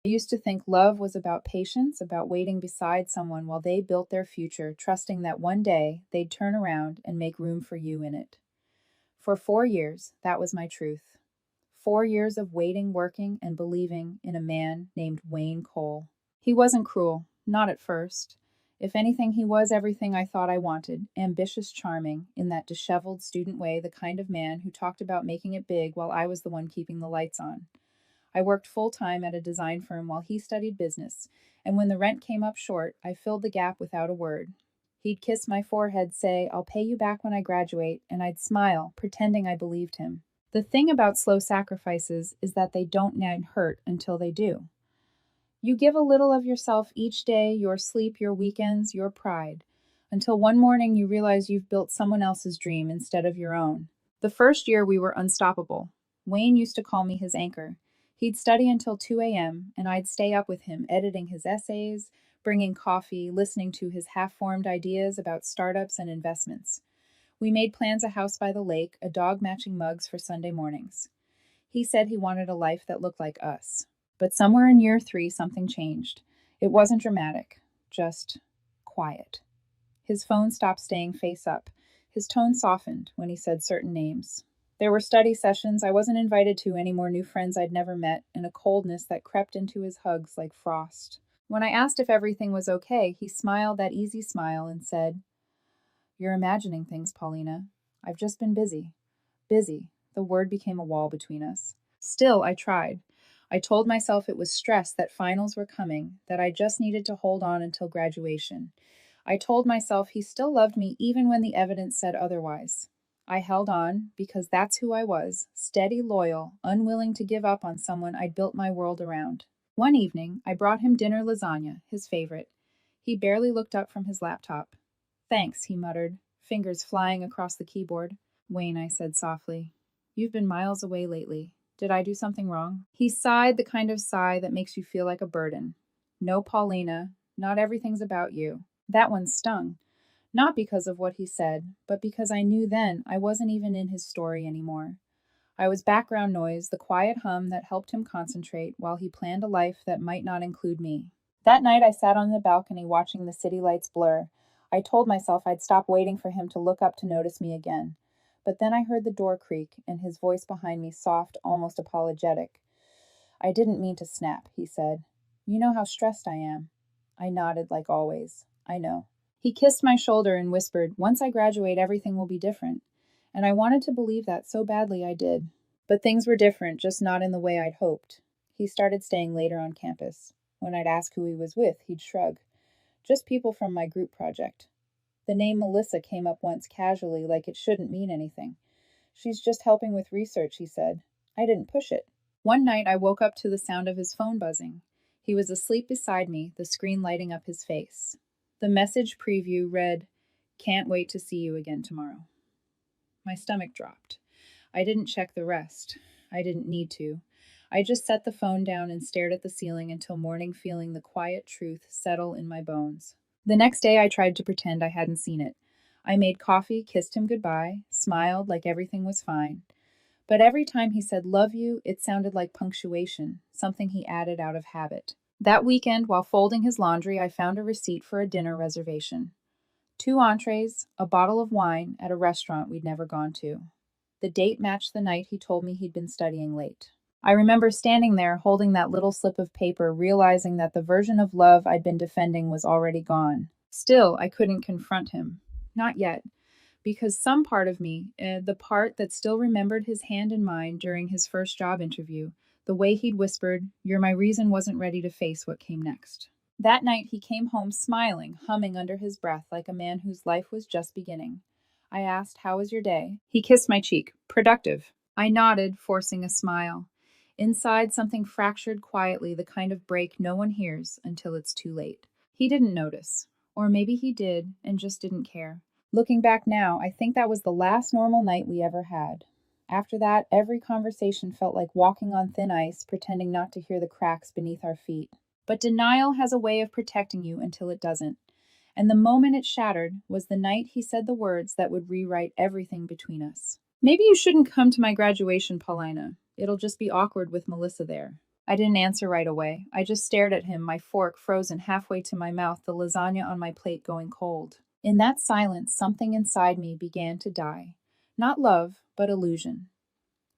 I used to think love was about patience, about waiting beside someone while they built their future, trusting that one day they'd turn around and make room for you in it. For 4 years, that was my truth. 4 years of waiting, working, and believing in a man named Wayne Cole. He wasn't cruel, not at first. If anything, he was everything I thought I wanted, ambitious, charming, in that disheveled student way, the kind of man who talked about making it big while I was the one keeping the lights on. I worked full-time at a design firm while he studied business, and when the rent came up short, I filled the gap without a word. He'd kiss my forehead, say, "I'll pay you back when I graduate," and I'd smile, pretending I believed him. The thing about slow sacrifices is that they don't need hurt until they do. You give a little of yourself each day, your sleep, your weekends, your pride, until one morning you realize you've built someone else's dream instead of your own. The first year we were unstoppable. Wayne used to call me his anchor. He'd study until 2 a.m., and I'd stay up with him, editing his essays, bringing coffee, listening to his half-formed ideas about startups and investments. We made plans: a house by the lake, a dog matching mugs for Sunday mornings. He said he wanted a life that looked like us. But somewhere in year 3, something changed. It wasn't dramatic, just quiet. His phone stopped staying face up. His tone softened when he said certain names. There were study sessions I wasn't invited to, any more new friends I'd never met, and a coldness that crept into his hugs like frost. When I asked if everything was okay, he smiled that easy smile and said, "You're imagining things, Paulina. I've just been busy." Busy. The word became a wall between us. Still, I tried. I told myself it was stress, that finals were coming, that I just needed to hold on until graduation. I told myself he still loved me even when the evidence said otherwise. I held on because that's who I was, steady, loyal, unwilling to give up on someone I'd built my world around. One evening, I brought him dinner lasagna, his favorite. He barely looked up from his laptop. "Thanks," he muttered, fingers flying across the keyboard. "Wayne," I said softly, "you've been miles away lately. Did I do something wrong?" He sighed, the kind of sigh that makes you feel like a burden. "No, Paulina, not everything's about you." That one stung. Not because of what he said, but because I knew then I wasn't even in his story anymore. I was background noise, the quiet hum that helped him concentrate while he planned a life that might not include me. That night I sat on the balcony watching the city lights blur. I told myself I'd stop waiting for him to look up to notice me again. But then I heard the door creak, and his voice behind me, soft, almost apologetic. "I didn't mean to snap," he said. "You know how stressed I am." I nodded, like always. "I know." He kissed my shoulder and whispered, "Once I graduate, everything will be different." And I wanted to believe that so badly I did. But things were different, just not in the way I'd hoped. He started staying later on campus. When I'd ask who he was with, he'd shrug. "Just people from my group project." The name Melissa came up once casually, like it shouldn't mean anything. "She's just helping with research," he said. I didn't push it. One night I woke up to the sound of his phone buzzing. He was asleep beside me, the screen lighting up his face. The message preview read, "Can't wait to see you again tomorrow." My stomach dropped. I didn't check the rest. I didn't need to. I just set the phone down and stared at the ceiling until morning, feeling the quiet truth settle in my bones. The next day I tried to pretend I hadn't seen it. I made coffee, kissed him goodbye, smiled like everything was fine. But every time he said "love you," it sounded like punctuation, something he added out of habit. That weekend, while folding his laundry, I found a receipt for a dinner reservation. 2 entrees, a bottle of wine at a restaurant we'd never gone to. The date matched the night he told me he'd been studying late. I remember standing there, holding that little slip of paper, realizing that the version of love I'd been defending was already gone. Still, I couldn't confront him. Not yet. Because some part of me, the part that still remembered his hand in mine during his first job interview, the way he'd whispered, "You're my reason," wasn't ready to face what came next. That night he came home smiling, humming under his breath like a man whose life was just beginning. I asked, "How was your day?" He kissed my cheek. "Productive." I nodded, forcing a smile. Inside, something fractured quietly, the kind of break no one hears until it's too late. He didn't notice. Or maybe he did, and just didn't care. Looking back now, I think that was the last normal night we ever had. After that, every conversation felt like walking on thin ice, pretending not to hear the cracks beneath our feet. But denial has a way of protecting you until it doesn't. And the moment it shattered was the night he said the words that would rewrite everything between us. "Maybe you shouldn't come to my graduation, Paulina. It'll just be awkward with Melissa there." I didn't answer right away. I just stared at him, my fork frozen halfway to my mouth, the lasagna on my plate going cold. In that silence, something inside me began to die. Not love, but illusion.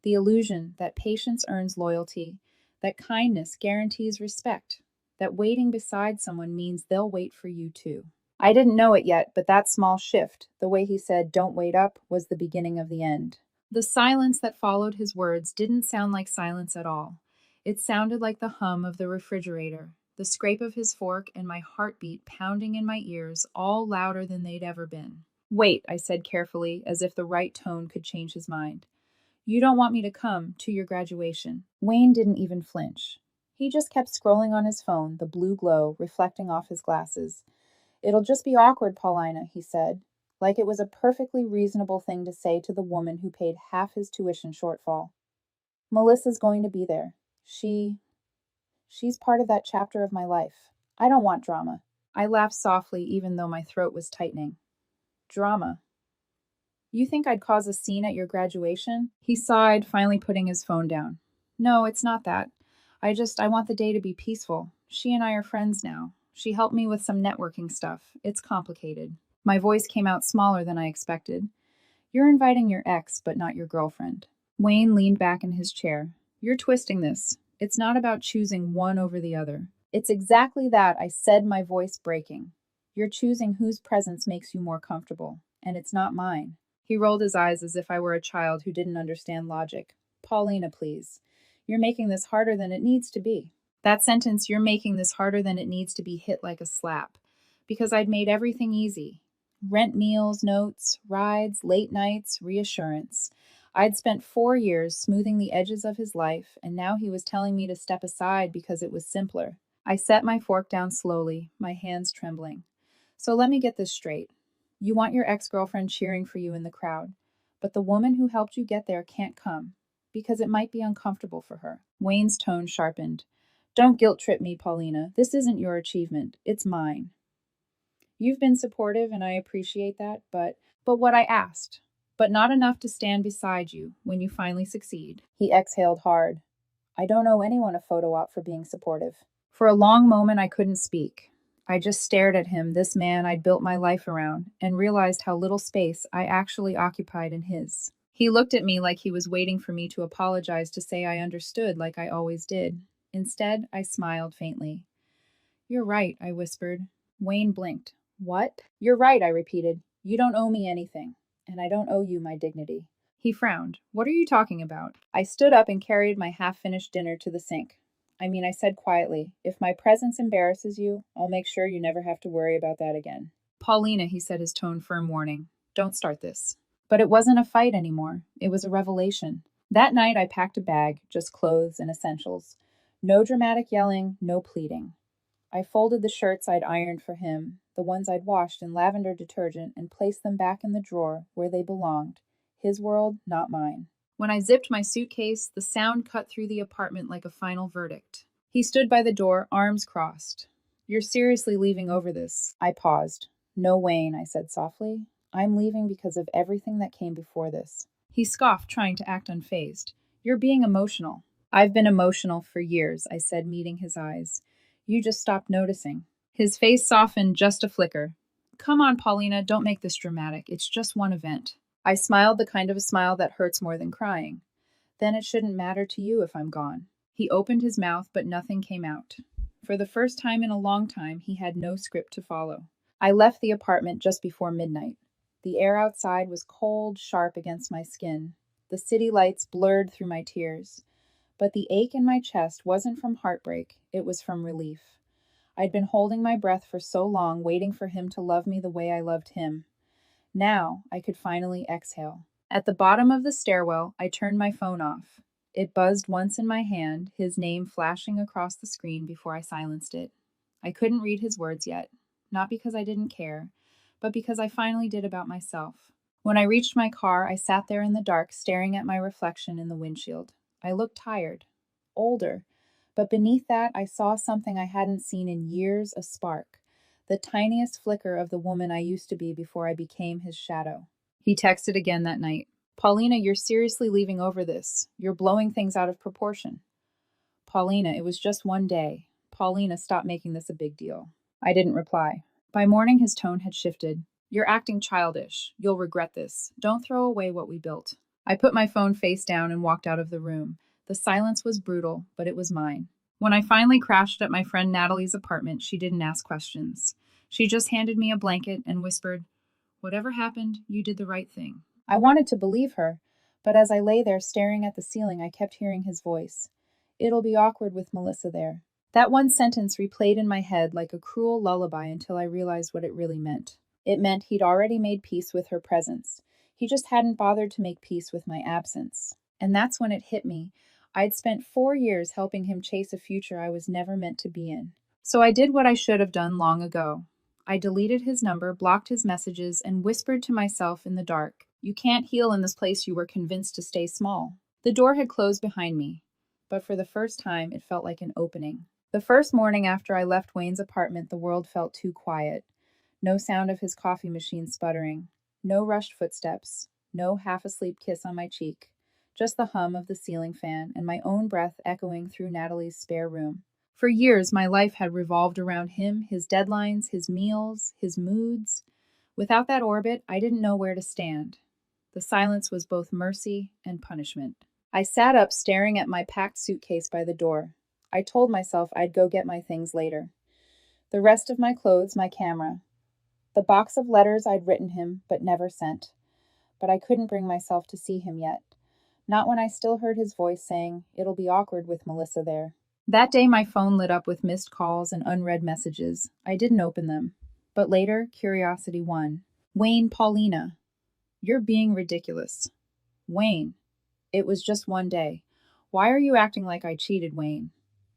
The illusion that patience earns loyalty, that kindness guarantees respect, that waiting beside someone means they'll wait for you too. I didn't know it yet, but that small shift, the way he said, "Don't wait up," was the beginning of the end. The silence that followed his words didn't sound like silence at all. It sounded like the hum of the refrigerator, the scrape of his fork, and my heartbeat pounding in my ears, all louder than they'd ever been. "Wait," I said carefully, as if the right tone could change his mind. "You don't want me to come to your graduation." Wayne didn't even flinch. He just kept scrolling on his phone, the blue glow reflecting off his glasses. "It'll just be awkward, Paulina," he said, like it was a perfectly reasonable thing to say to the woman who paid half his tuition shortfall. "Melissa's going to be there. She's part of that chapter of my life. I don't want drama." I laughed softly, even though my throat was tightening. "Drama? You think I'd cause a scene at your graduation?" He sighed, finally putting his phone down. "No, it's not that. I want the day to be peaceful. She and I are friends now. She helped me with some networking stuff. It's complicated." My voice came out smaller than I expected. "You're inviting your ex, but not your girlfriend." Wayne leaned back in his chair. "You're twisting this. It's not about choosing one over the other." "It's exactly that," I said, my voice breaking. "You're choosing whose presence makes you more comfortable, and it's not mine." He rolled his eyes as if I were a child who didn't understand logic. "Paulina, please. You're making this harder than it needs to be." That sentence, "you're making this harder than it needs to be," hit like a slap. Because I'd made everything easy. Rent meals, notes, rides, late nights, reassurance. I'd spent 4 years smoothing the edges of his life, and now he was telling me to step aside because it was simpler. I set my fork down slowly, my hands trembling. "So let me get this straight. You want your ex-girlfriend cheering for you in the crowd, but the woman who helped you get there can't come, because it might be uncomfortable for her." Wayne's tone sharpened. "Don't guilt-trip me, Paulina. This isn't your achievement. It's mine. You've been supportive, and I appreciate that, but what I asked, but not enough to stand beside you when you finally succeed." He exhaled hard. "I don't owe anyone a photo op for being supportive." For a long moment, I couldn't speak. I just stared at him, this man I'd built my life around, and realized how little space I actually occupied in his. He looked at me like he was waiting for me to apologize, to say I understood like I always did. Instead, I smiled faintly. "You're right," I whispered. Wayne blinked. "What?" "You're right," I repeated. "You don't owe me anything, and I don't owe you my dignity." He frowned. "What are you talking about?" I stood up and carried my half-finished dinner to the sink. I said quietly, "If my presence embarrasses you, I'll make sure you never have to worry about that again." "Paulina," he said, his tone firm warning. "Don't start this." But it wasn't a fight anymore. It was a revelation. That night I packed a bag, just clothes and essentials. No dramatic yelling, no pleading. I folded the shirts I'd ironed for him, the ones I'd washed in lavender detergent, and placed them back in the drawer where they belonged. His world, not mine. When I zipped my suitcase, the sound cut through the apartment like a final verdict. He stood by the door, arms crossed. "You're seriously leaving over this?" I paused. "No, Wayne," I said softly. "I'm leaving because of everything that came before this." He scoffed, trying to act unfazed. "You're being emotional." "I've been emotional for years," I said, meeting his eyes. "You just stopped noticing." His face softened just a flicker. "Come on, Paulina, don't make this dramatic. It's just one event." I smiled, the kind of a smile that hurts more than crying. "Then it shouldn't matter to you if I'm gone." He opened his mouth, but nothing came out. For the first time in a long time, he had no script to follow. I left the apartment just before midnight. The air outside was cold, sharp against my skin. The city lights blurred through my tears. But the ache in my chest wasn't from heartbreak, it was from relief. I'd been holding my breath for so long, waiting for him to love me the way I loved him. Now I could finally exhale. At the bottom of the stairwell, I turned my phone off. It buzzed once in my hand, his name flashing across the screen before I silenced it. I couldn't read his words yet, not because I didn't care, but because I finally did about myself. When I reached my car, I sat there in the dark, staring at my reflection in the windshield. I looked tired, older, but beneath that, I saw something I hadn't seen in years, a spark, the tiniest flicker of the woman I used to be before I became his shadow. He texted again that night. "Paulina, you're seriously leaving over this. You're blowing things out of proportion." Paulina, it was just one day. Paulina, stop making this a big deal. I didn't reply. By morning, his tone had shifted. You're acting childish. You'll regret this. Don't throw away what we built. I put my phone face down and walked out of the room. The silence was brutal, but it was mine. When I finally crashed at my friend Natalie's apartment, she didn't ask questions. She just handed me a blanket and whispered, "Whatever happened, you did the right thing." I wanted to believe her, but as I lay there staring at the ceiling, I kept hearing his voice. "It'll be awkward with Melissa there." That one sentence replayed in my head like a cruel lullaby until I realized what it really meant. It meant he'd already made peace with her presence. He just hadn't bothered to make peace with my absence. And that's when it hit me. I'd spent 4 years helping him chase a future I was never meant to be in. So I did what I should have done long ago. I deleted his number, blocked his messages, and whispered to myself in the dark, "You can't heal in this place you were convinced to stay small." The door had closed behind me, but for the first time, it felt like an opening. The first morning after I left Wayne's apartment, the world felt too quiet. No sound of his coffee machine sputtering, no rushed footsteps, no half-asleep kiss on my cheek, just the hum of the ceiling fan and my own breath echoing through Natalie's spare room. For years, my life had revolved around him, his deadlines, his meals, his moods. Without that orbit, I didn't know where to stand. The silence was both mercy and punishment. I sat up staring at my packed suitcase by the door. I told myself I'd go get my things later. The rest of my clothes, my camera, the box of letters I'd written him but never sent. But I couldn't bring myself to see him yet. Not when I still heard his voice saying, "It'll be awkward with Melissa there." That day, my phone lit up with missed calls and unread messages. I didn't open them. But later, curiosity won. "Wayne, Paulina, you're being ridiculous." "Wayne, it was just one day. Why are you acting like I cheated, Wayne?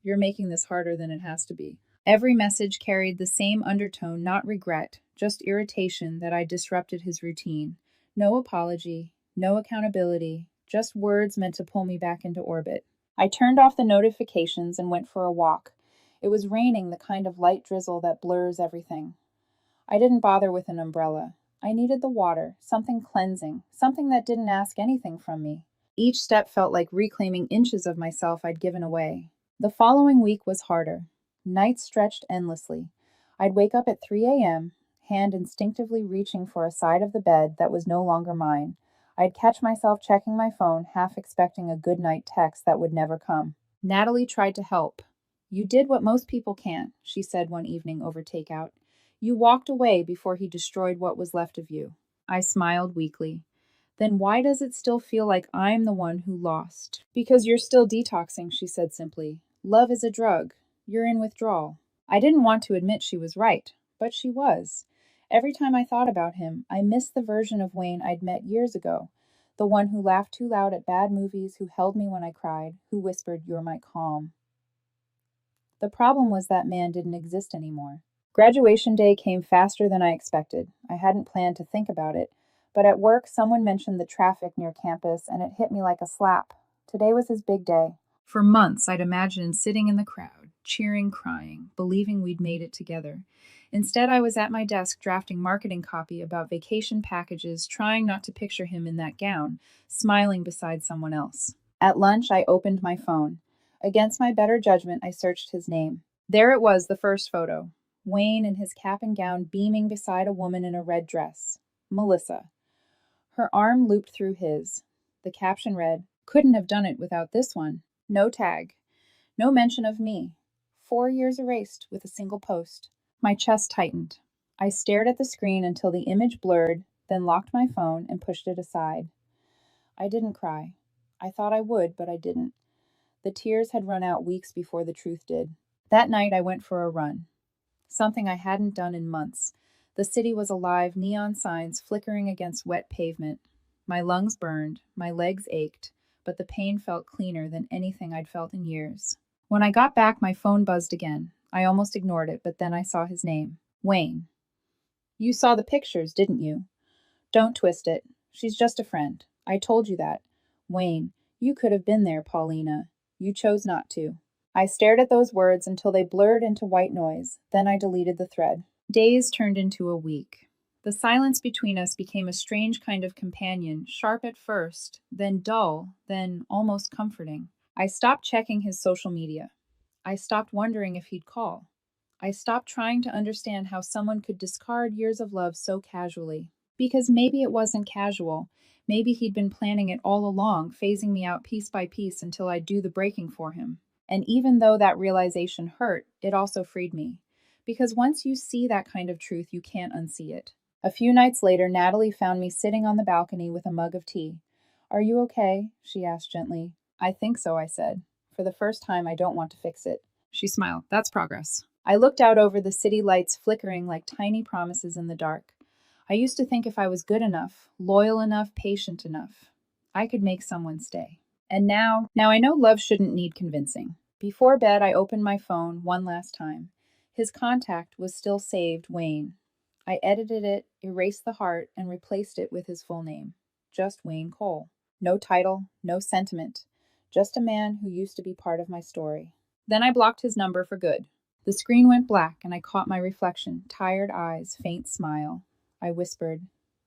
You're making this harder than it has to be." Every message carried the same undertone, not regret, just irritation that I disrupted his routine. No apology, no accountability, just words meant to pull me back into orbit. I turned off the notifications and went for a walk. It was raining, the kind of light drizzle that blurs everything. I didn't bother with an umbrella. I needed the water, something cleansing, something that didn't ask anything from me. Each step felt like reclaiming inches of myself I'd given away. The following week was harder. Nights stretched endlessly. I'd wake up at 3 a.m., hand instinctively reaching for a side of the bed that was no longer mine. I'd catch myself checking my phone, half expecting a good night text that would never come. Natalie tried to help. "You did what most people can't," she said one evening over takeout. "You walked away before he destroyed what was left of you." I smiled weakly. "Then why does it still feel like I'm the one who lost?" "Because you're still detoxing," she said simply. "Love is a drug. You're in withdrawal." I didn't want to admit she was right, but she was. Every time I thought about him, I missed the version of Wayne I'd met years ago. The one who laughed too loud at bad movies, who held me when I cried, who whispered, "You're my calm." The problem was that man didn't exist anymore. Graduation day came faster than I expected. I hadn't planned to think about it, but at work someone mentioned the traffic near campus and it hit me like a slap. Today was his big day. For months, I'd imagined sitting in the crowd, cheering, crying, believing we'd made it together. Instead, I was at my desk drafting marketing copy about vacation packages, trying not to picture him in that gown, smiling beside someone else. At lunch, I opened my phone. Against my better judgment, I searched his name. There it was, the first photo. Wayne in his cap and gown beaming beside a woman in a red dress. Melissa. Her arm looped through his. The caption read, "Couldn't have done it without this one." No tag. No mention of me. 4 years erased with a single post. My chest tightened. I stared at the screen until the image blurred, then locked my phone and pushed it aside. I didn't cry. I thought I would, but I didn't. The tears had run out weeks before the truth did. That night I went for a run. Something I hadn't done in months. The city was alive, neon signs flickering against wet pavement. My lungs burned, my legs ached, but the pain felt cleaner than anything I'd felt in years. When I got back, my phone buzzed again. I almost ignored it, but then I saw his name. Wayne. "You saw the pictures, didn't you?" "Don't twist it. She's just a friend. I told you that." "Wayne, you could have been there, Paulina. You chose not to." I stared at those words until they blurred into white noise. Then I deleted the thread. Days turned into a week. The silence between us became a strange kind of companion, sharp at first, then dull, then almost comforting. I stopped checking his social media. I stopped wondering if he'd call. I stopped trying to understand how someone could discard years of love so casually. Because maybe it wasn't casual. Maybe he'd been planning it all along, phasing me out piece by piece until I'd do the breaking for him. And even though that realization hurt, it also freed me. Because once you see that kind of truth, you can't unsee it. A few nights later, Natalie found me sitting on the balcony with a mug of tea. Are you okay? She asked gently. I think so, I said. For the first time, I don't want to fix it. She smiled. That's progress. I looked out over the city lights flickering like tiny promises in the dark. I used to think if I was good enough, loyal enough, patient enough, I could make someone stay. And now I know love shouldn't need convincing. Before bed, I opened my phone one last time. His contact was still saved, Wayne. I edited it, erased the heart, and replaced it with his full name. Just Wayne Cole. No title, no sentiment. Just a man who used to be part of my story. Then I blocked his number for good. The screen went black, and I caught my reflection, tired eyes, faint smile. I whispered,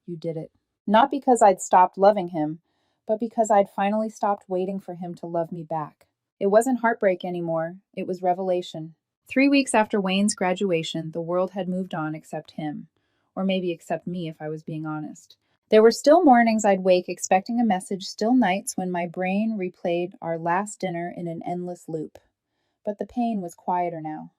You did it. Not because I'd stopped loving him, but because I'd finally stopped waiting for him to love me back. It wasn't heartbreak anymore, it was revelation. 3 weeks after Wayne's graduation, the world had moved on except him. Or maybe except me, if I was being honest. There were still mornings I'd wake expecting a message, still nights when my brain replayed our last dinner in an endless loop. But the pain was quieter now.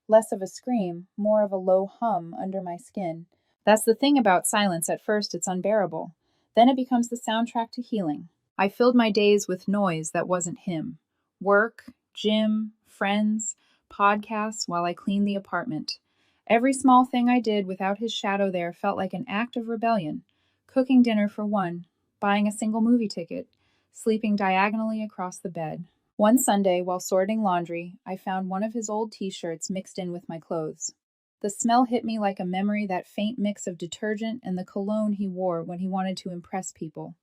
Less of a scream, more of a low hum under my skin. That's the thing about silence. At first, it's unbearable. Then it becomes the soundtrack to healing. I filled my days with noise that wasn't him. Work, gym, friends, podcasts while I cleaned the apartment. Every small thing I did without his shadow there felt like an act of rebellion. Cooking dinner for one, buying a single movie ticket, sleeping diagonally across the bed. One Sunday, while sorting laundry, I found one of his old t-shirts mixed in with my clothes. The smell hit me like a memory, that faint mix of detergent and the cologne he wore when he wanted to impress people.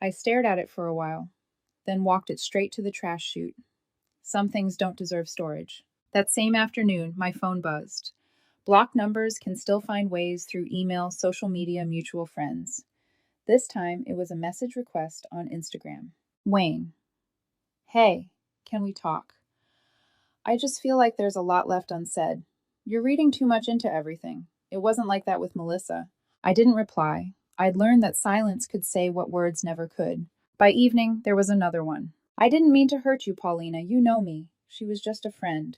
I stared at it for a while, then walked it straight to the trash chute. Some things don't deserve storage. That same afternoon, my phone buzzed. Blocked numbers can still find ways through email, social media, mutual friends. This time, it was a message request on Instagram. Wayne. Hey, can we talk? I just feel like there's a lot left unsaid. You're reading too much into everything. It wasn't like that with Melissa. I didn't reply. I'd learned that silence could say what words never could. By evening, there was another one. I didn't mean to hurt you, Paulina. You know me. She was just a friend.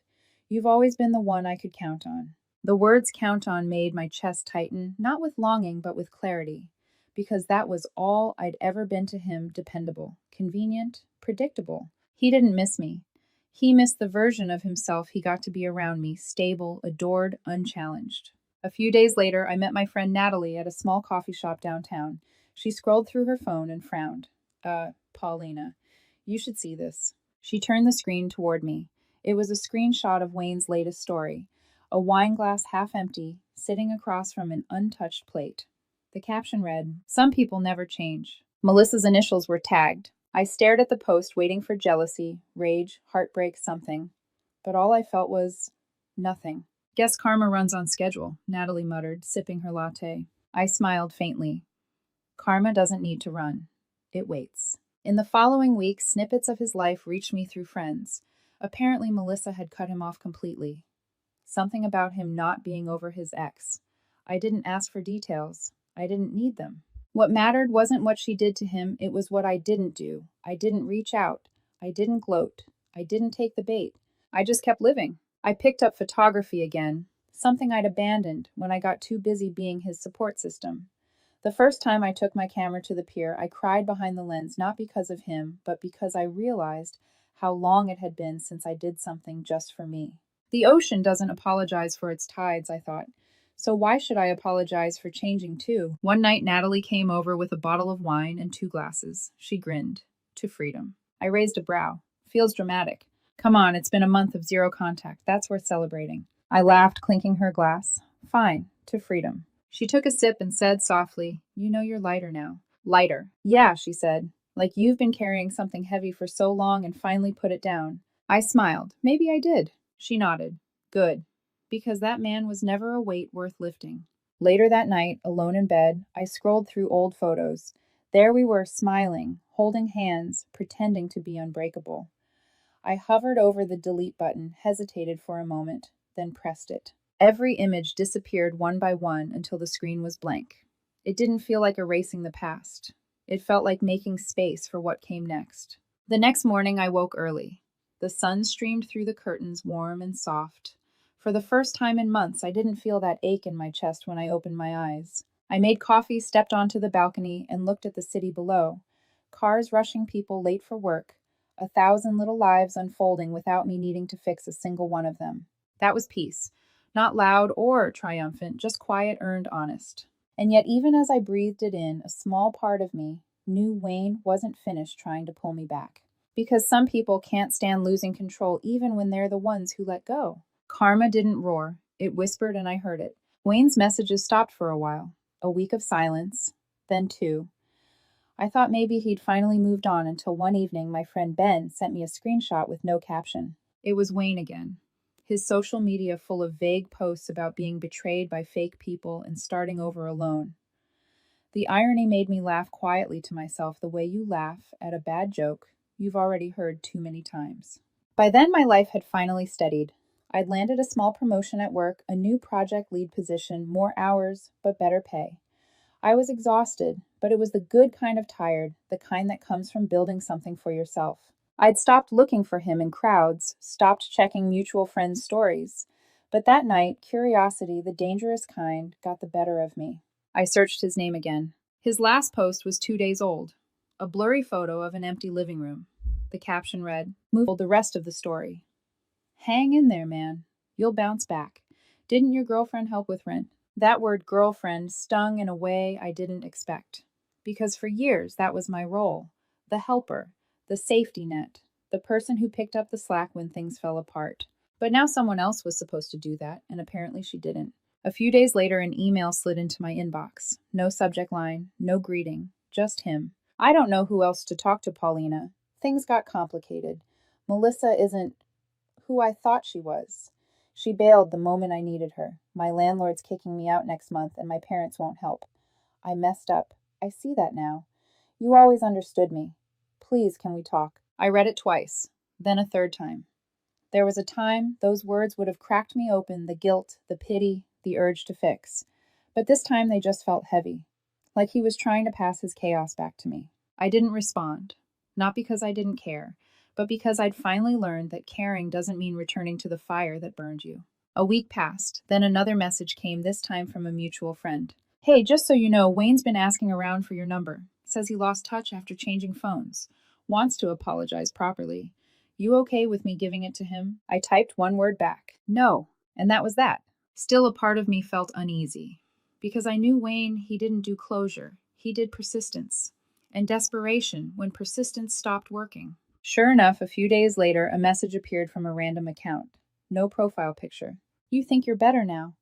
You've always been the one I could count on. The words count on made my chest tighten, not with longing, but with clarity. Because that was all I'd ever been to him, dependable, convenient, predictable. He didn't miss me. He missed the version of himself he got to be around me, stable, adored, unchallenged. A few days later, I met my friend Natalie at a small coffee shop downtown. She scrolled through her phone and frowned. Paulina, you should see this. She turned the screen toward me. It was a screenshot of Wayne's latest story, a wine glass half empty, sitting across from an untouched plate. The caption read, Some people never change. Melissa's initials were tagged. I stared at the post, waiting for jealousy, rage, heartbreak, something. But all I felt was nothing. Guess karma runs on schedule, Natalie muttered, sipping her latte. I smiled faintly. Karma doesn't need to run. It waits. In the following week, snippets of his life reached me through friends. Apparently, Melissa had cut him off completely. Something about him not being over his ex. I didn't ask for details. I didn't need them. What mattered wasn't what she did to him, it was what I didn't do. I didn't reach out. I didn't gloat. I didn't take the bait. I just kept living. I picked up photography again, something I'd abandoned when I got too busy being his support system. The first time I took my camera to the pier, I cried behind the lens, not because of him, but because I realized how long it had been since I did something just for me. The ocean doesn't apologize for its tides, I thought. So why should I apologize for changing too? One night, Natalie came over with a bottle of wine and 2 glasses. She grinned. To freedom. I raised a brow. Feels dramatic. Come on, it's been a month of zero contact. That's worth celebrating. I laughed, clinking her glass. Fine. To freedom. She took a sip and said softly, You know you're lighter now. Lighter. Yeah, she said. Like you've been carrying something heavy for so long and finally put it down. I smiled. Maybe I did. She nodded. Good. Because that man was never a weight worth lifting. Later that night, alone in bed, I scrolled through old photos. There we were, smiling, holding hands, pretending to be unbreakable. I hovered over the delete button, hesitated for a moment, then pressed it. Every image disappeared one by one until the screen was blank. It didn't feel like erasing the past. It felt like making space for what came next. The next morning, I woke early. The sun streamed through the curtains, warm and soft. For the first time in months, I didn't feel that ache in my chest when I opened my eyes. I made coffee, stepped onto the balcony, and looked at the city below. Cars rushing, people late for work, 1,000 little lives unfolding without me needing to fix a single one of them. That was peace. Not loud or triumphant, just quiet, earned, honest. And yet, even as I breathed it in, a small part of me knew Wayne wasn't finished trying to pull me back. Because some people can't stand losing control even when they're the ones who let go. Karma didn't roar. It whispered and I heard it. Wayne's messages stopped for a while. A week of silence, then two. I thought maybe he'd finally moved on until one evening my friend Ben sent me a screenshot with no caption. It was Wayne again. His social media full of vague posts about being betrayed by fake people and starting over alone. The irony made me laugh quietly to myself the way you laugh at a bad joke you've already heard too many times. By then, my life had finally steadied. I'd landed a small promotion at work, a new project lead position, more hours, but better pay. I was exhausted, but it was the good kind of tired, the kind that comes from building something for yourself. I'd stopped looking for him in crowds, stopped checking mutual friends' stories. But that night, curiosity, the dangerous kind, got the better of me. I searched his name again. His last post was 2 days old. A blurry photo of an empty living room. The caption read, "Move the rest of the story. Hang in there, man. You'll bounce back. Didn't your girlfriend help with rent?" That word girlfriend stung in a way I didn't expect. Because for years, that was my role. The helper, the safety net, the person who picked up the slack when things fell apart. But now someone else was supposed to do that, and apparently she didn't. A few days later, an email slid into my inbox. No subject line, no greeting, just him. I don't know who else to talk to, Paulina. Things got complicated. Melissa isn't who I thought she was. She bailed the moment I needed her. My landlord's kicking me out next month, and my parents won't help. I messed up. I see that now. You always understood me. Please, can we talk? I read it twice, then a third time. There was a time those words would have cracked me open, the guilt, the pity, the urge to fix. But this time they just felt heavy, like he was trying to pass his chaos back to me. I didn't respond, not because I didn't care, but because I'd finally learned that caring doesn't mean returning to the fire that burned you. A week passed, then another message came, this time from a mutual friend. "Hey, just so you know, Wayne's been asking around for your number. Says he lost touch after changing phones. Wants to apologize properly. You okay with me giving it to him?" I typed one word back. No. And that was that. Still, a part of me felt uneasy. Because I knew Wayne, he didn't do closure. He did persistence. And desperation, when persistence stopped working. Sure enough, a few days later, a message appeared from a random account. No profile picture. "You think you're better now.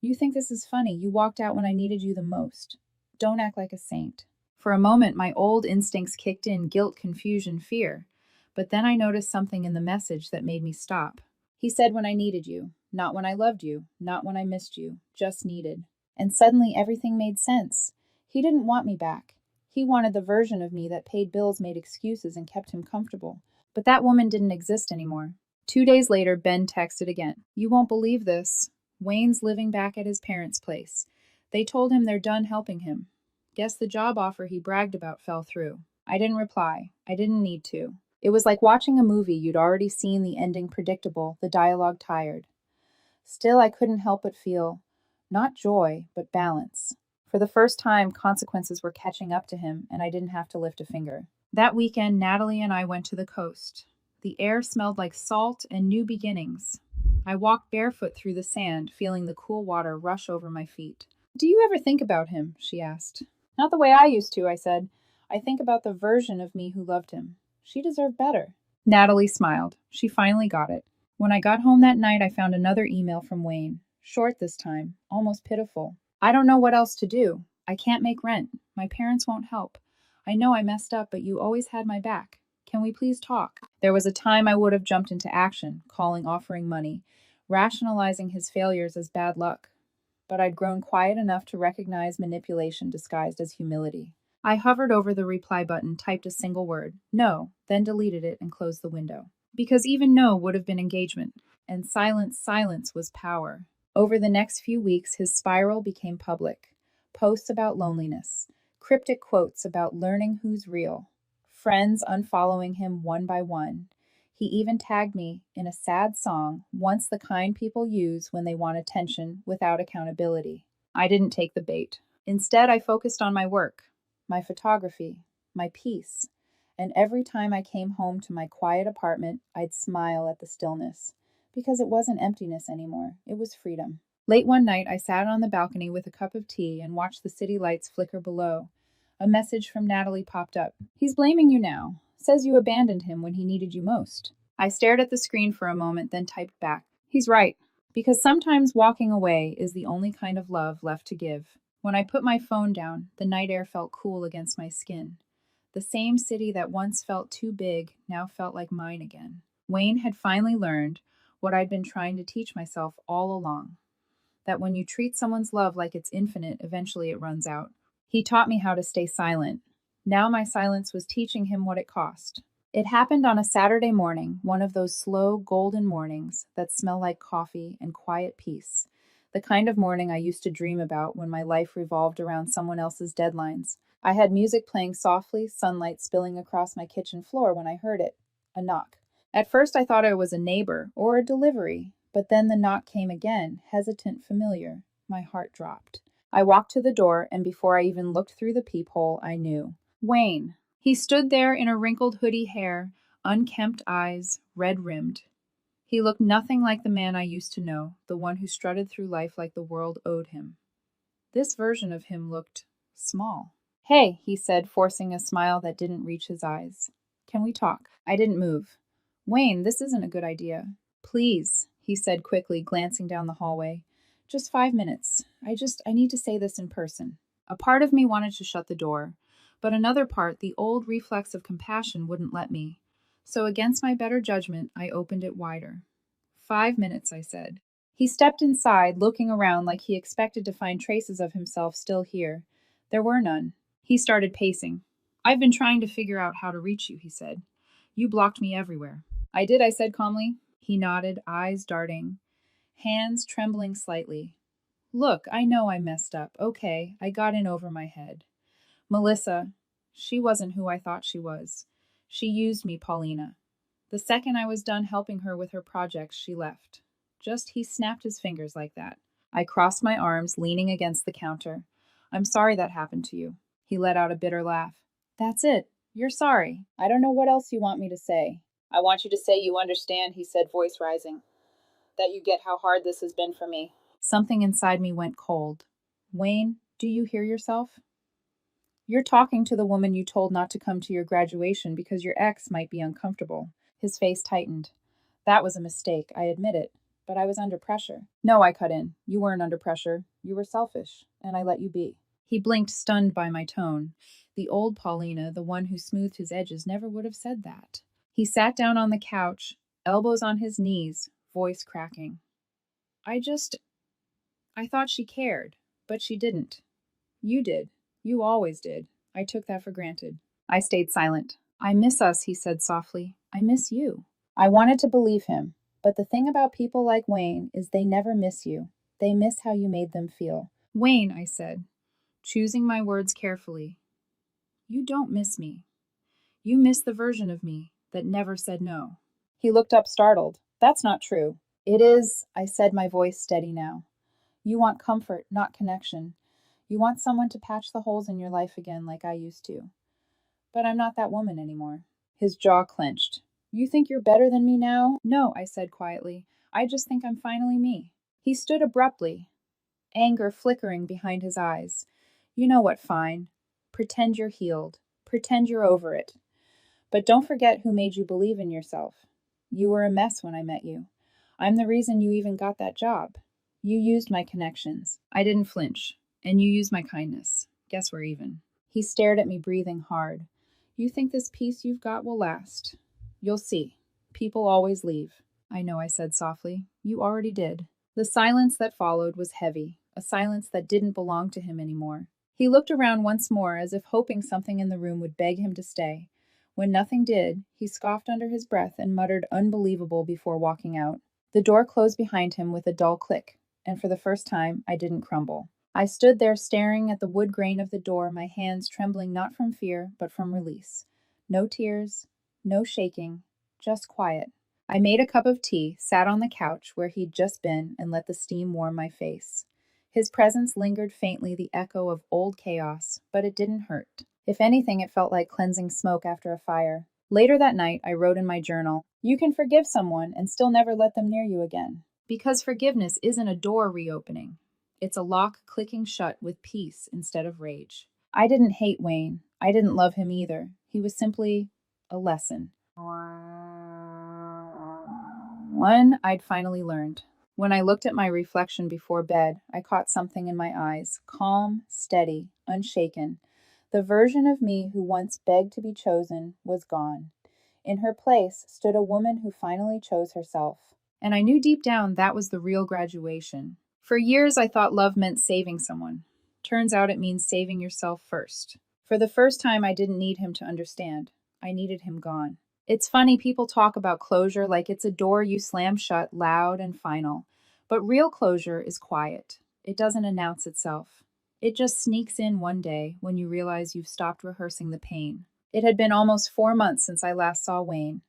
You think this is funny. You walked out when I needed you the most. Don't act like a saint." For a moment, my old instincts kicked in, guilt, confusion, fear. But then I noticed something in the message that made me stop. He said when I needed you, not when I loved you, not when I missed you, just needed. And suddenly everything made sense. He didn't want me back. He wanted the version of me that paid bills, made excuses, and kept him comfortable. But that woman didn't exist anymore. 2 days later, Ben texted again. "You won't believe this. Wayne's living back at his parents' place. They told him they're done helping him. Guess the job offer he bragged about fell through." I didn't reply. I didn't need to. It was like watching a movie you'd already seen, the ending predictable, the dialogue tired. Still, I couldn't help but feel, not joy, but balance. For the first time, consequences were catching up to him, and I didn't have to lift a finger. That weekend, Natalie and I went to the coast. The air smelled like salt and new beginnings. I walked barefoot through the sand, feeling the cool water rush over my feet. "Do you ever think about him?" she asked. "Not the way I used to," I said. "I think about the version of me who loved him. She deserved better." Natalie smiled. She finally got it. When I got home that night, I found another email from Wayne. Short this time, almost pitiful. "I don't know what else to do. I can't make rent. My parents won't help. I know I messed up, but you always had my back. Can we please talk?" There was a time I would have jumped into action, calling, offering money, rationalizing his failures as bad luck. But I'd grown quiet enough to recognize manipulation disguised as humility. I hovered over the reply button, typed a single word, "no," then deleted it and closed the window. because even no would have been engagement, and silence was power. Over the next few weeks, his spiral became public. Posts about loneliness, cryptic quotes about learning who's real, friends unfollowing him one by one. He even tagged me in a sad song, once the kind people use when they want attention without accountability. I didn't take the bait. Instead, I focused on my work, my photography, my peace. And every time I came home to my quiet apartment, I'd smile at the stillness. Because it wasn't emptiness anymore, it was freedom. Late one night, I sat on the balcony with a cup of tea and watched the city lights flicker below. A message from Natalie popped up. He's blaming you now. Says you abandoned him when he needed you most. I stared at the screen for a moment, then typed back. He's right. Because sometimes walking away is the only kind of love left to give. When I put my phone down, the night air felt cool against my skin. The same city that once felt too big now felt like mine again. Wayne had finally learned what I'd been trying to teach myself all along, that when you treat someone's love like it's infinite, eventually it runs out. He taught me how to stay silent. Now my silence was teaching him what it cost. It happened on a Saturday morning, one of those slow, golden mornings that smell like coffee and quiet peace. The kind of morning I used to dream about when my life revolved around someone else's deadlines. I had music playing softly, sunlight spilling across my kitchen floor when I heard it. A knock. At first I thought it was a neighbor or a delivery, but then the knock came again, hesitant, familiar. My heart dropped. I walked to the door, and before I even looked through the peephole, I knew. Wayne. He stood there in a wrinkled hoodie hair, unkempt eyes, red-rimmed. He looked nothing like the man I used to know, the one who strutted through life like the world owed him. This version of him looked small. Hey, he said, forcing a smile that didn't reach his eyes. Can we talk? I didn't move. Wayne, this isn't a good idea. Please, he said quickly, glancing down the hallway. Just 5 minutes. I need to say this in person. A part of me wanted to shut the door, but another part, the old reflex of compassion, wouldn't let me. So against my better judgment, I opened it wider. 5 minutes, I said. He stepped inside, looking around like he expected to find traces of himself still here. There were none. He started pacing. I've been trying to figure out how to reach you, he said. You blocked me everywhere. I did, I said calmly. He nodded, eyes darting, hands trembling slightly. Look, I know I messed up. Okay, I got in over my head. Melissa, she wasn't who I thought she was. She used me, Paulina. The second I was done helping her with her projects, she left. He snapped his fingers like that. I crossed my arms, leaning against the counter. I'm sorry that happened to you. He let out a bitter laugh. That's it. You're sorry. I don't know what else you want me to say. I want you to say you understand, he said, voice rising. That you get how hard this has been for me. Something inside me went cold. Wayne, do you hear yourself? You're talking to the woman you told not to come to your graduation because your ex might be uncomfortable. His face tightened. That was a mistake, I admit it, but I was under pressure. No, I cut in. You weren't under pressure. You were selfish, and I let you be. He blinked, stunned by my tone. The old Paulina, the one who smoothed his edges, never would have said that. He sat down on the couch, elbows on his knees, voice cracking. I thought she cared, but she didn't. You did. You always did. I took that for granted. I stayed silent. I miss us, he said softly. I miss you. I wanted to believe him, but the thing about people like Wayne is they never miss you. They miss how you made them feel. Wayne, I said, choosing my words carefully. You don't miss me. You miss the version of me that never said no. He looked up startled. That's not true. It is, I said, my voice steady now. You want comfort, not connection. You want someone to patch the holes in your life again like I used to. But I'm not that woman anymore. His jaw clenched. You think you're better than me now? No, I said quietly. I just think I'm finally me. He stood abruptly, anger flickering behind his eyes. You know what, fine. Pretend you're healed. Pretend you're over it. But don't forget who made you believe in yourself. You were a mess when I met you. I'm the reason you even got that job. You used my connections. I didn't flinch. And you used my kindness. Guess we're even. He stared at me, breathing hard. You think this peace you've got will last? You'll see. People always leave. I know, I said softly. You already did. The silence that followed was heavy, a silence that didn't belong to him anymore. He looked around once more as if hoping something in the room would beg him to stay. When nothing did, he scoffed under his breath and muttered unbelievable before walking out. The door closed behind him with a dull click, and for the first time I didn't crumble. I stood there staring at the wood grain of the door, my hands trembling not from fear, but from release. No tears, no shaking, just quiet. I made a cup of tea, sat on the couch where he'd just been, and let the steam warm my face. His presence lingered faintly, the echo of old chaos, but it didn't hurt. If anything, it felt like cleansing smoke after a fire. Later that night, I wrote in my journal, "You can forgive someone and still never let them near you again." Because forgiveness isn't a door reopening. It's a lock clicking shut with peace instead of rage. I didn't hate Wayne. I didn't love him either. He was simply a lesson. One I'd finally learned. When I looked at my reflection before bed, I caught something in my eyes, calm, steady, unshaken. The version of me who once begged to be chosen was gone. In her place stood a woman who finally chose herself. And I knew deep down that was the real graduation. For years, I thought love meant saving someone. Turns out it means saving yourself first. For the first time, I didn't need him to understand. I needed him gone. It's funny, people talk about closure like it's a door you slam shut, loud and final. But real closure is quiet. It doesn't announce itself. It just sneaks in one day when you realize you've stopped rehearsing the pain. It had been almost 4 months since I last saw Wayne.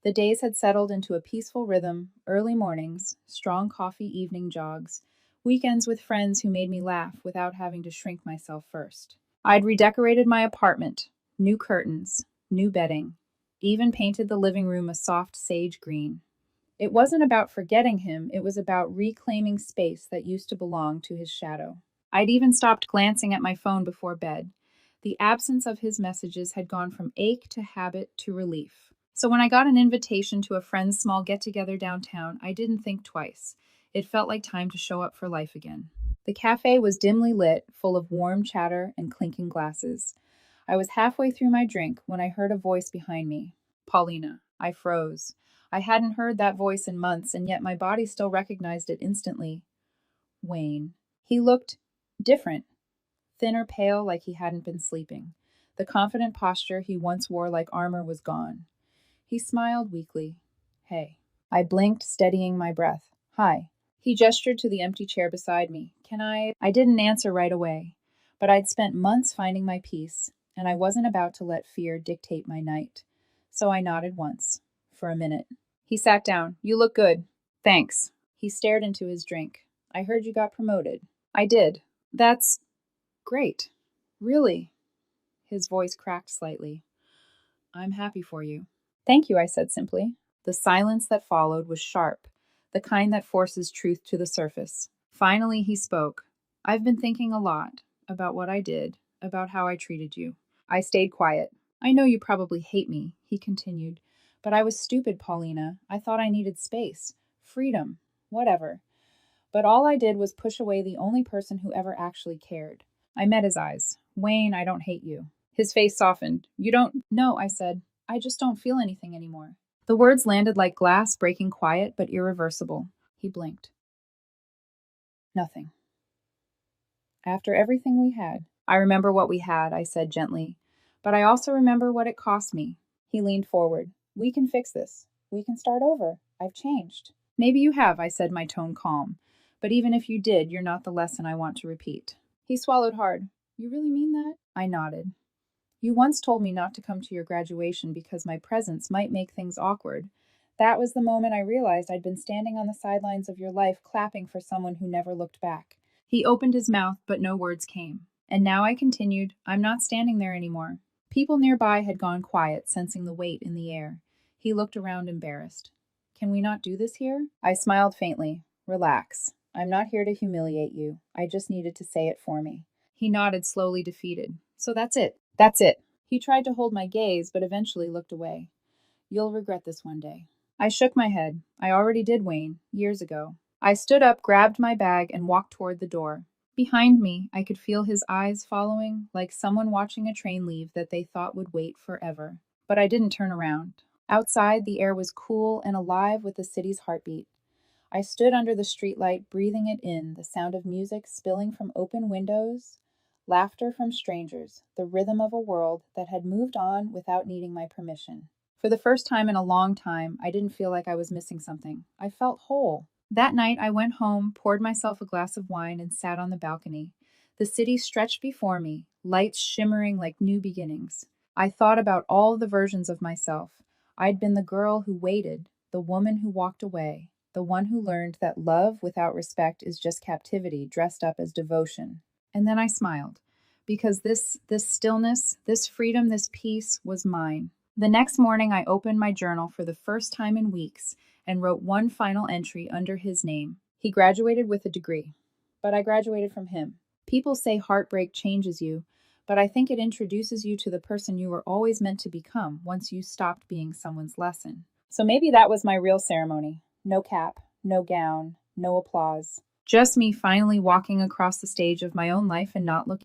The days had settled into a peaceful rhythm, early mornings, strong coffee evening jogs, weekends with friends who made me laugh without having to shrink myself first. I'd redecorated my apartment, new curtains, new bedding, even painted the living room a soft sage green. It wasn't about forgetting him, it was about reclaiming space that used to belong to his shadow. I'd even stopped glancing at my phone before bed. The absence of his messages had gone from ache to habit to relief. So when I got an invitation to a friend's small get-together downtown, I didn't think twice. It felt like time to show up for life again. The cafe was dimly lit, full of warm chatter and clinking glasses. I was halfway through my drink when I heard a voice behind me. Paulina. I froze. I hadn't heard that voice in months, and yet my body still recognized it instantly. Wayne. He looked different, thinner, pale, like he hadn't been sleeping. The confident posture he once wore like armor was gone. He smiled weakly. Hey. I blinked, steadying my breath. Hi. He gestured to the empty chair beside me. I didn't answer right away, but I'd spent months finding my peace, and I wasn't about to let fear dictate my night. So I nodded once, for a minute. He sat down. You look good. Thanks. He stared into his drink. I heard you got promoted. I did. That's great. Really? His voice cracked slightly. I'm happy for you. Thank you, I said simply. The silence that followed was sharp, the kind that forces truth to the surface. Finally, he spoke. I've been thinking a lot about what I did, about how I treated you. I stayed quiet. I know you probably hate me, he continued, but I was stupid, Paulina. I thought I needed space, freedom, whatever. But all I did was push away the only person who ever actually cared. I met his eyes. Wayne, I don't hate you. His face softened. You don't? No, I said. I just don't feel anything anymore. The words landed like glass, breaking quiet but irreversible. He blinked. Nothing. After everything we had. I remember what we had, I said gently. But I also remember what it cost me. He leaned forward. We can fix this. We can start over. I've changed. Maybe you have, I said, my tone calm. But even if you did, you're not the lesson I want to repeat. He swallowed hard. You really mean that? I nodded. You once told me not to come to your graduation because my presence might make things awkward. That was the moment I realized I'd been standing on the sidelines of your life clapping for someone who never looked back. He opened his mouth, but no words came. And now I continued, I'm not standing there anymore. People nearby had gone quiet, sensing the weight in the air. He looked around embarrassed. Can we not do this here? I smiled faintly. Relax. I'm not here to humiliate you. I just needed to say it for me. He nodded, slowly defeated. So that's it. That's it. He tried to hold my gaze, but eventually looked away. You'll regret this one day. I shook my head. I already did, Wayne, years ago. I stood up, grabbed my bag, and walked toward the door. Behind me, I could feel his eyes following, like someone watching a train leave that they thought would wait forever. But I didn't turn around. Outside, the air was cool and alive with the city's heartbeat. I stood under the streetlight, breathing it in, the sound of music spilling from open windows, Laughter from strangers, the rhythm of a world that had moved on without needing my permission. For the first time in a long time, I didn't feel like I was missing something. I felt whole. That night, I went home, poured myself a glass of wine, and sat on the balcony. The city stretched before me, lights shimmering like new beginnings. I thought about all the versions of myself. I'd been the girl who waited, the woman who walked away, the one who learned that love without respect is just captivity dressed up as devotion. And then I smiled, because this stillness, this freedom, this peace was mine. The next morning, I opened my journal for the first time in weeks and wrote one final entry under his name. He graduated with a degree, but I graduated from him. People say heartbreak changes you, but I think it introduces you to the person you were always meant to become once you stopped being someone's lesson. So maybe that was my real ceremony. No cap, no gown, no applause. Just me finally walking across the stage of my own life and not looking